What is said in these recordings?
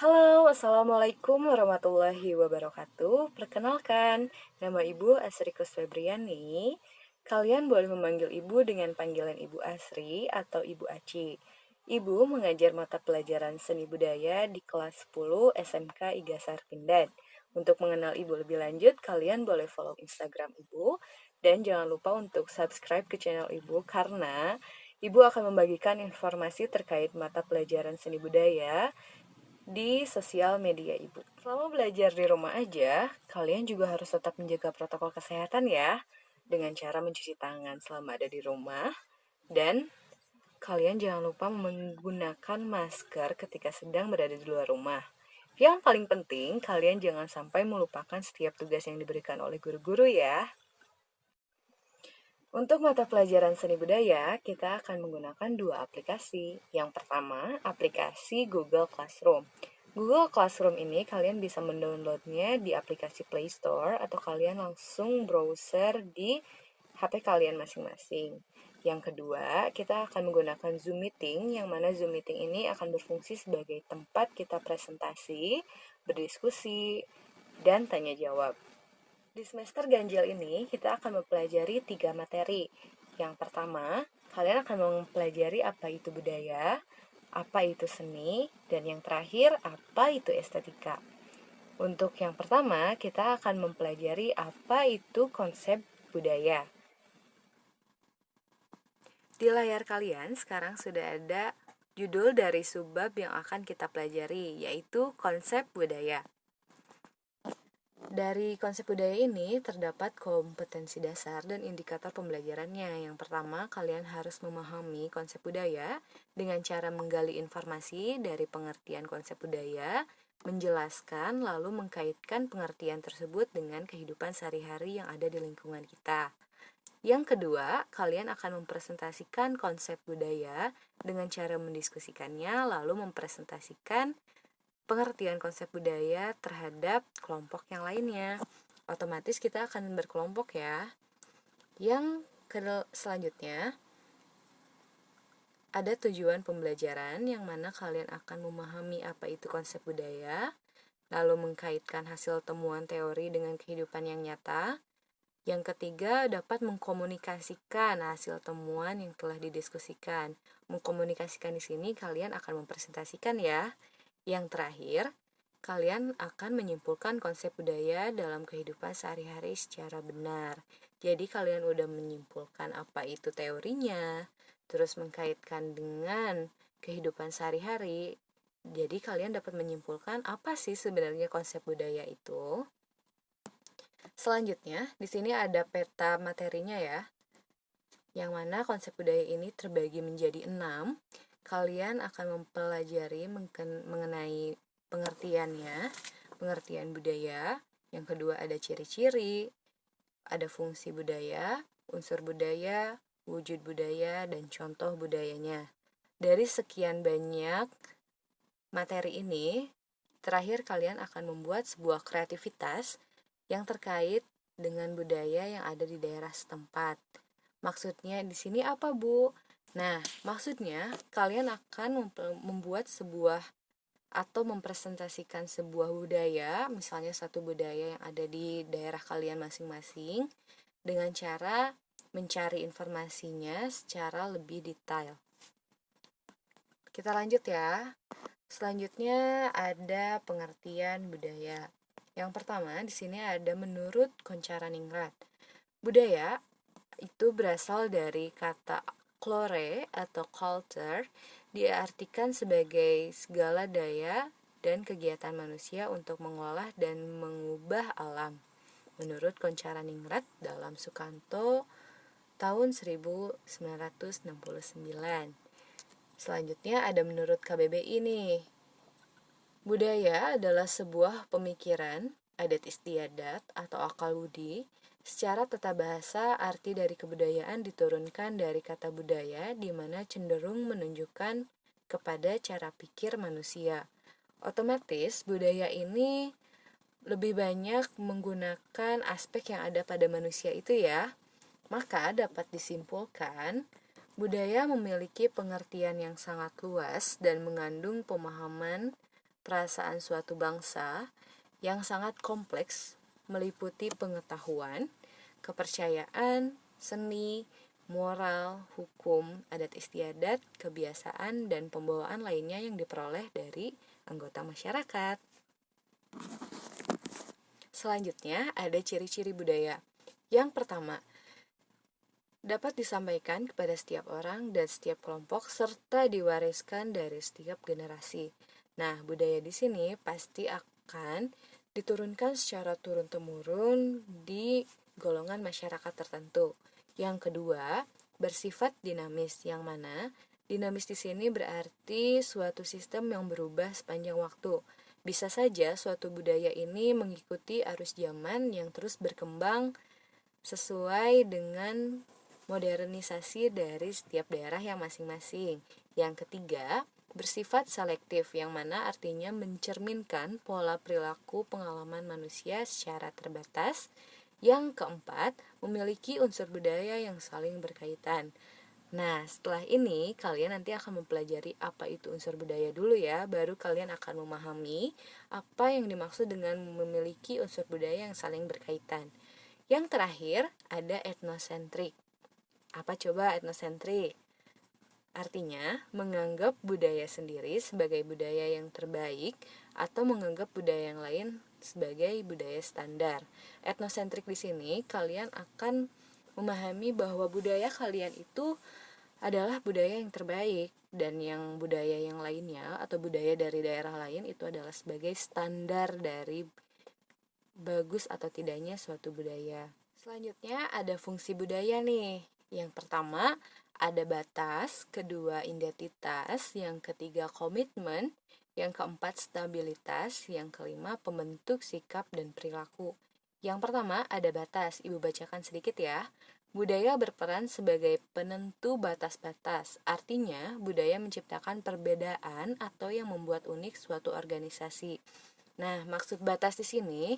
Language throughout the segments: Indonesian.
Halo, Assalamualaikum warahmatullahi wabarakatuh. Perkenalkan, nama Ibu Asrikus Febriani. Kalian boleh memanggil Ibu dengan panggilan Ibu Asri atau Ibu Aci. Ibu mengajar mata pelajaran seni budaya di kelas 10 SMK Igasar Pindad. Untuk mengenal Ibu lebih lanjut, kalian boleh follow Instagram Ibu. Dan jangan lupa untuk subscribe ke channel Ibu karena Ibu akan membagikan informasi terkait mata pelajaran seni budaya di sosial media Ibu. Selama belajar di rumah aja, kalian juga harus tetap menjaga protokol kesehatan ya, dengan cara mencuci tangan selama ada di rumah, dan kalian jangan lupa menggunakan masker ketika sedang berada di luar rumah. Yang paling penting, kalian jangan sampai melupakan setiap tugas yang diberikan oleh guru-guru ya. Untuk mata pelajaran seni budaya, kita akan menggunakan dua aplikasi. Yang pertama, aplikasi Google Classroom. Google Classroom ini kalian bisa mendownloadnya di aplikasi Play Store atau kalian langsung browser di HP kalian masing-masing. Yang kedua, kita akan menggunakan Zoom Meeting, yang mana Zoom Meeting ini akan berfungsi sebagai tempat kita presentasi, berdiskusi, dan tanya jawab. Di semester ganjil ini, kita akan mempelajari 3 materi. Yang pertama, kalian akan mempelajari apa itu budaya, apa itu seni, dan yang terakhir, apa itu estetika. Untuk yang pertama, kita akan mempelajari apa itu konsep budaya. Di layar kalian sekarang sudah ada judul dari subbab yang akan kita pelajari, yaitu konsep budaya. Dari konsep budaya ini terdapat kompetensi dasar dan indikator pembelajarannya. Yang pertama, kalian harus memahami konsep budaya dengan cara menggali informasi dari pengertian konsep budaya, menjelaskan lalu mengkaitkan pengertian tersebut dengan kehidupan sehari-hari yang ada di lingkungan kita. Yang kedua, kalian akan mempresentasikan konsep budaya dengan cara mendiskusikannya lalu mempresentasikan pengertian konsep budaya terhadap kelompok yang lainnya. Otomatis kita akan berkelompok ya. Yang selanjutnya ada tujuan pembelajaran yang mana kalian akan memahami apa itu konsep budaya, lalu mengkaitkan hasil temuan teori dengan kehidupan yang nyata. Yang ketiga, dapat mengkomunikasikan hasil temuan yang telah didiskusikan. Mengkomunikasikan di sini kalian akan mempresentasikan ya. Yang terakhir, kalian akan menyimpulkan konsep budaya dalam kehidupan sehari-hari secara benar. Jadi kalian udah menyimpulkan apa itu teorinya, terus mengkaitkan dengan kehidupan sehari-hari. Jadi kalian dapat menyimpulkan apa sih sebenarnya konsep budaya itu. Selanjutnya, di sini ada peta materinya ya, yang mana konsep budaya ini terbagi menjadi 6. Kalian akan mempelajari mengenai pengertiannya, pengertian budaya. Yang kedua ada ciri-ciri, ada fungsi budaya, unsur budaya, wujud budaya, dan contoh budayanya. Dari sekian banyak materi ini, terakhir kalian akan membuat sebuah kreativitas yang terkait dengan budaya yang ada di daerah setempat. Maksudnya di sini apa, Bu? Nah, maksudnya kalian akan membuat sebuah atau mempresentasikan sebuah budaya, misalnya satu budaya yang ada di daerah kalian masing-masing, dengan cara mencari informasinya secara lebih detail. Kita lanjut ya. Selanjutnya ada pengertian budaya. Yang pertama, di sini ada menurut Koncaraningrat. Budaya itu berasal dari kata klore atau culture, diartikan sebagai segala daya dan kegiatan manusia untuk mengolah dan mengubah alam. Menurut Koncaraningrat dalam Sukanto tahun 1969. Selanjutnya ada menurut KBBI nih. Budaya adalah sebuah pemikiran, adat istiadat, atau akal budi. Secara tata bahasa, arti dari kebudayaan diturunkan dari kata budaya, di mana cenderung menunjukkan kepada cara pikir manusia. Otomatis, budaya ini lebih banyak menggunakan aspek yang ada pada manusia itu ya. Maka dapat disimpulkan, budaya memiliki pengertian yang sangat luas dan mengandung pemahaman perasaan suatu bangsa yang sangat kompleks, meliputi pengetahuan, kepercayaan, seni, moral, hukum, adat istiadat, kebiasaan, dan pembawaan lainnya yang diperoleh dari anggota masyarakat. Selanjutnya ada ciri-ciri budaya. Yang pertama, dapat disampaikan kepada setiap orang dan setiap kelompok serta diwariskan dari setiap generasi. Nah, budaya di sini pasti akan diturunkan secara turun-temurun di golongan masyarakat tertentu. Yang kedua, bersifat dinamis, yang mana dinamis di sini berarti suatu sistem yang berubah sepanjang waktu. Bisa saja suatu budaya ini mengikuti arus zaman yang terus berkembang sesuai dengan modernisasi dari setiap daerah yang masing-masing. Yang ketiga, bersifat selektif, yang mana artinya mencerminkan pola perilaku pengalaman manusia secara terbatas. Yang keempat, memiliki unsur budaya yang saling berkaitan. Nah, setelah ini kalian nanti akan mempelajari apa itu unsur budaya dulu ya, baru kalian akan memahami apa yang dimaksud dengan memiliki unsur budaya yang saling berkaitan. Yang terakhir, ada etnosentrik. Apa coba etnosentrik? Artinya, menganggap budaya sendiri sebagai budaya yang terbaik atau menganggap budaya yang lain sebagai budaya standar. Etnosentrik di sini kalian akan memahami bahwa budaya kalian itu adalah budaya yang terbaik dan yang budaya yang lainnya atau budaya dari daerah lain itu adalah sebagai standar dari bagus atau tidaknya suatu budaya. Selanjutnya ada fungsi budaya nih. Yang pertama ada batas, kedua identitas, yang ketiga komitmen, yang keempat stabilitas, yang kelima pembentuk sikap dan perilaku. Yang pertama ada batas, ibu bacakan sedikit ya. Budaya berperan sebagai penentu batas-batas, artinya budaya menciptakan perbedaan atau yang membuat unik suatu organisasi. Nah, maksud batas di sini,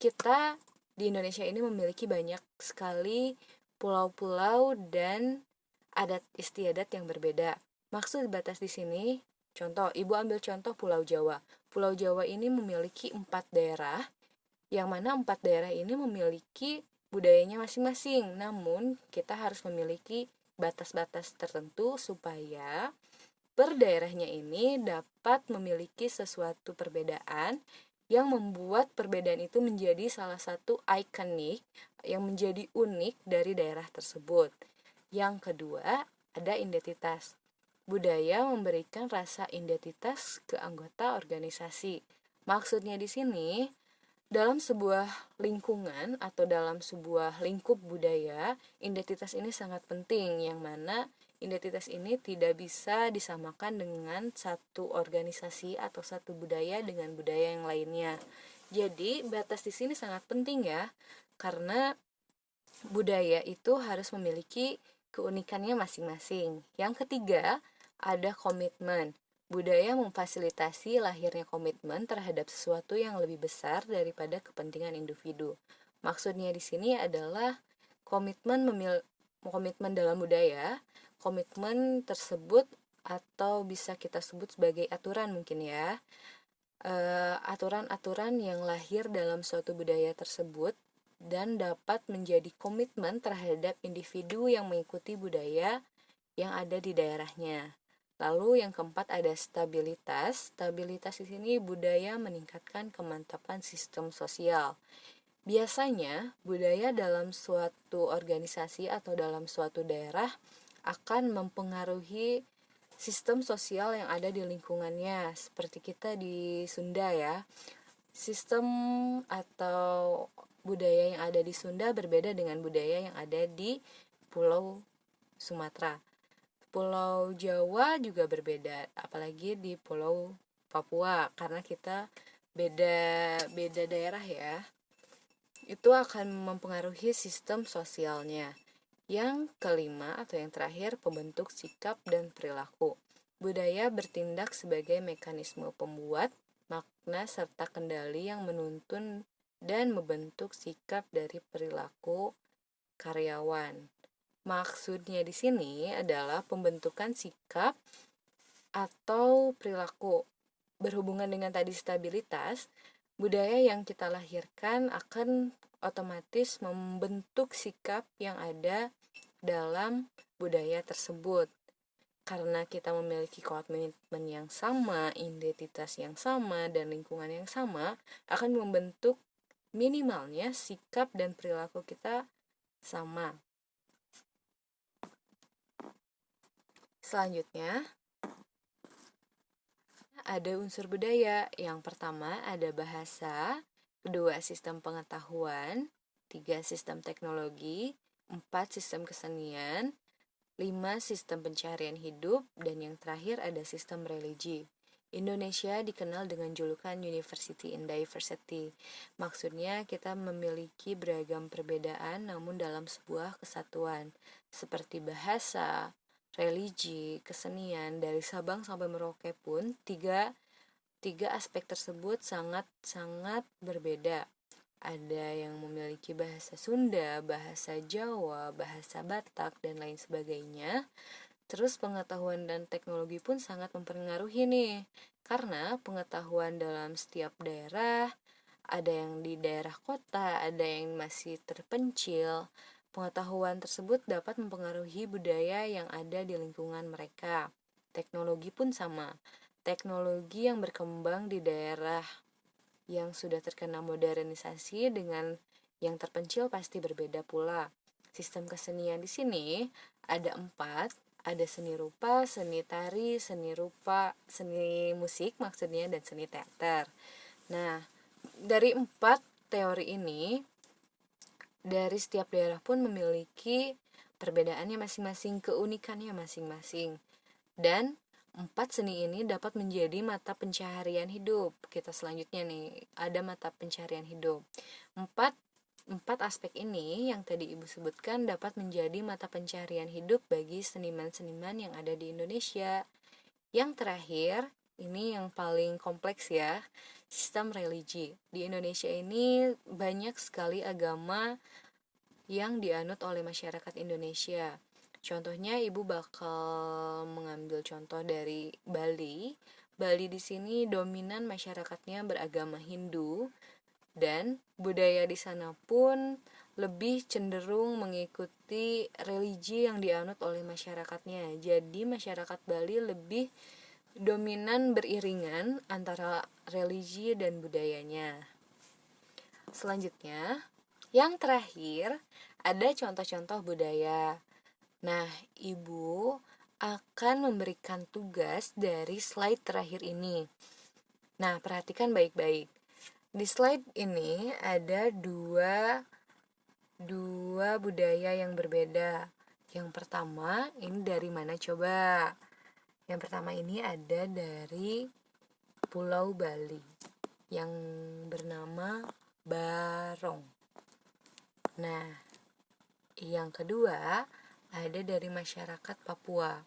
kita di Indonesia ini memiliki banyak sekali pulau-pulau dan adat istiadat yang berbeda. Maksud batas di sini, contoh, ibu ambil contoh Pulau Jawa. Pulau Jawa ini memiliki 4 daerah, yang mana 4 daerah ini memiliki budayanya masing-masing. Namun, kita harus memiliki batas-batas tertentu supaya per daerahnya ini dapat memiliki sesuatu perbedaan yang membuat perbedaan itu menjadi salah satu ikonik yang menjadi unik dari daerah tersebut. Yang kedua, ada identitas. Budaya memberikan rasa identitas ke anggota organisasi. Maksudnya di sini, dalam sebuah lingkungan atau dalam sebuah lingkup budaya, identitas ini sangat penting, yang mana identitas ini tidak bisa disamakan dengan satu organisasi atau satu budaya dengan budaya yang lainnya. Jadi, batas di sini sangat penting ya, karena budaya itu harus memiliki keunikannya masing-masing. Yang ketiga, ada komitmen. Budaya memfasilitasi lahirnya komitmen terhadap sesuatu yang lebih besar daripada kepentingan individu. Maksudnya di sini adalah komitmen dalam budaya, komitmen tersebut atau bisa kita sebut sebagai aturan mungkin ya. Aturan-aturan yang lahir dalam suatu budaya tersebut dan dapat menjadi komitmen terhadap individu yang mengikuti budaya yang ada di daerahnya. Lalu yang keempat ada stabilitas. Stabilitas di sini budaya meningkatkan kemantapan sistem sosial. Biasanya budaya dalam suatu organisasi atau dalam suatu daerah akan mempengaruhi sistem sosial yang ada di lingkungannya. Seperti kita di Sunda ya. Sistem atau budaya yang ada di Sunda berbeda dengan budaya yang ada di Pulau Sumatera. Pulau Jawa juga berbeda, apalagi di Pulau Papua, karena kita beda daerah ya. Itu akan mempengaruhi sistem sosialnya. Yang kelima atau yang terakhir, pembentuk sikap dan perilaku. Budaya bertindak sebagai mekanisme pembuat makna serta kendali yang menuntun dan membentuk sikap dari perilaku karyawan. Maksudnya di sini adalah pembentukan sikap atau perilaku. berhubungan dengan tadi stabilitas, budaya yang kita lahirkan akan otomatis membentuk sikap yang ada dalam budaya tersebut. Karena kita memiliki komitmen yang sama, identitas yang sama, dan lingkungan yang sama, akan membentuk minimalnya sikap dan perilaku kita sama. Selanjutnya, ada unsur budaya. Yang pertama ada bahasa, kedua sistem pengetahuan, tiga sistem teknologi, 4 sistem kesenian, 5 sistem pencaharian hidup, dan yang terakhir ada sistem religi. Indonesia dikenal dengan julukan University in Diversity. Maksudnya kita memiliki beragam perbedaan namun dalam sebuah kesatuan, seperti bahasa, religi, kesenian. Dari Sabang sampai Merauke pun tiga aspek tersebut sangat berbeda. Ada yang memiliki bahasa Sunda, bahasa Jawa, bahasa Batak, dan lain sebagainya. Terus pengetahuan dan teknologi pun sangat mempengaruhi nih, karena pengetahuan dalam setiap daerah, ada yang di daerah kota, ada yang masih terpencil. Pengetahuan tersebut dapat mempengaruhi budaya yang ada di lingkungan mereka. Teknologi pun sama. Teknologi yang berkembang di daerah yang sudah terkena modernisasi dengan yang terpencil pasti berbeda pula. Sistem kesenian di sini ada 4, ada seni rupa, seni tari, seni rupa, seni musik maksudnya, dan seni teater. Nah, dari 4 teori ini, dari setiap daerah pun memiliki perbedaannya masing-masing, keunikannya masing-masing. Dan 4 seni ini dapat menjadi mata pencaharian hidup. Kita selanjutnya nih, ada mata pencaharian hidup. 4 aspek ini yang tadi Ibu sebutkan dapat menjadi mata pencaharian hidup bagi seniman-seniman yang ada di Indonesia. Yang terakhir, ini yang paling kompleks ya, sistem religi. Di Indonesia ini banyak sekali agama yang dianut oleh masyarakat Indonesia. Contohnya Ibu bakal mengambil contoh dari Bali. Bali di sini dominan masyarakatnya beragama Hindu, dan budaya di sana pun lebih cenderung mengikuti religi yang dianut oleh masyarakatnya. Jadi masyarakat Bali lebih dominan beriringan antara religi dan budayanya. Selanjutnya, yang terakhir ada contoh-contoh budaya. Nah, Ibu akan memberikan tugas dari slide terakhir ini. Nah, perhatikan baik-baik. Di slide ini ada dua budaya yang berbeda. Yang pertama, ini dari mana coba? Yang pertama ini ada dari Pulau Bali yang bernama Barong. Nah, yang kedua ada dari masyarakat Papua.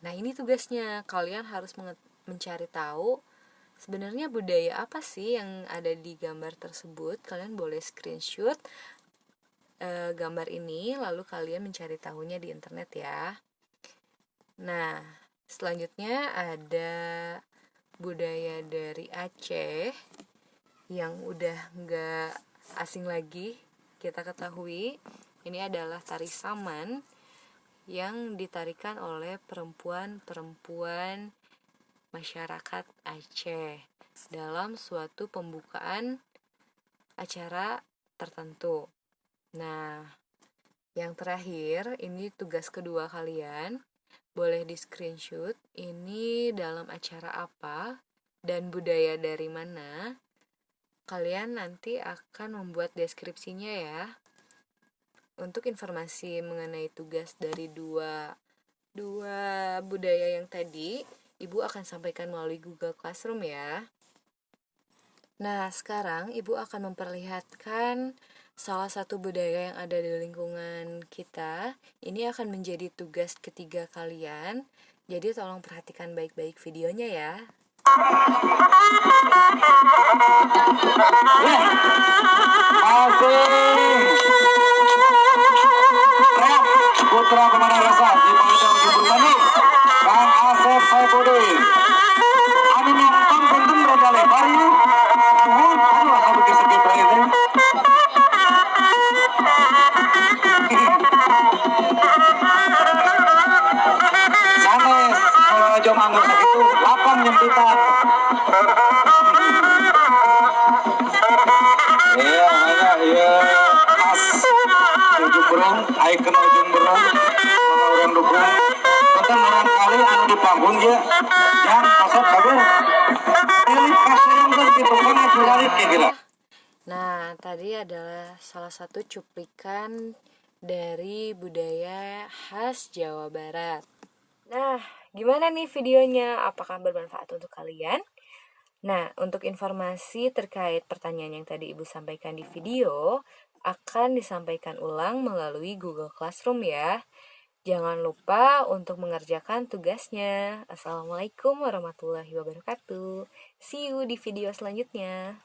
Nah, ini tugasnya. Kalian harus mencari tahu sebenarnya budaya apa sih yang ada di gambar tersebut. Kalian boleh screenshot gambar ini, lalu kalian mencari tahunya di internet ya. Nah, selanjutnya ada budaya dari Aceh yang udah nggak asing lagi kita ketahui. Ini adalah tari saman yang ditarikan oleh perempuan-perempuan masyarakat Aceh dalam suatu pembukaan acara tertentu. Nah, yang terakhir, ini tugas kedua kalian. Boleh di screenshot ini dalam acara apa dan budaya dari mana. Kalian nanti akan membuat deskripsinya ya. Untuk informasi mengenai tugas dari dua budaya yang tadi, Ibu akan sampaikan melalui Google Classroom ya. Nah, sekarang Ibu akan memperlihatkan salah satu budaya yang ada di lingkungan kita. Ini akan menjadi tugas ketiga kalian. Jadi tolong perhatikan baik-baik videonya ya. Putra Kemana Rasa di Padang Jember Kang Asep Saipudin. Anime naikkan ujung berang sama orang dukung konten orang kali anu di panggung ya yang pasok kabur ini pasaran kan gitu kan balik kayak gitu. Nah, tadi adalah salah satu cuplikan dari budaya khas Jawa Barat. Nah, gimana nih videonya? Apakah bermanfaat untuk kalian? Nah, untuk informasi terkait pertanyaan yang tadi Ibu sampaikan di video, akan disampaikan ulang melalui Google Classroom ya. Jangan lupa untuk mengerjakan tugasnya. Assalamualaikum warahmatullahi wabarakatuh. See you di video selanjutnya.